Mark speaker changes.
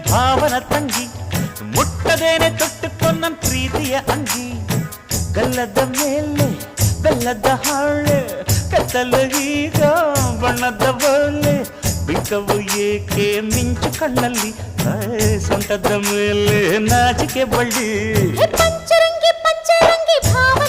Speaker 1: ಭಾವನ ತಂಗಿ ಮುಟ್ಟದೇನೆ ತೊಟ್ಟುಕೊಂಡ ಪ್ರೀತಿಯ ಅಂಗಿ ಗಲ್ಲದ ಮೇಲೆ ಬೆಲ್ಲದ ಹಾಳೆ ಕತ್ತಲು ಈಗ ಬಣ್ಣದ ಬೋಲೆ ಬಿಕ್ಕವು ಏಕೆ ಮಿಂಚು ಕಣ್ಣಲ್ಲಿ ಸೊಂಟದ ಮೇಲೆ ನಾಚಿಕೆ ಬಳ್ಳಿ
Speaker 2: ಪಂಚರಂಗಿ ಪಂಚರಂಗಿ ಭಾವ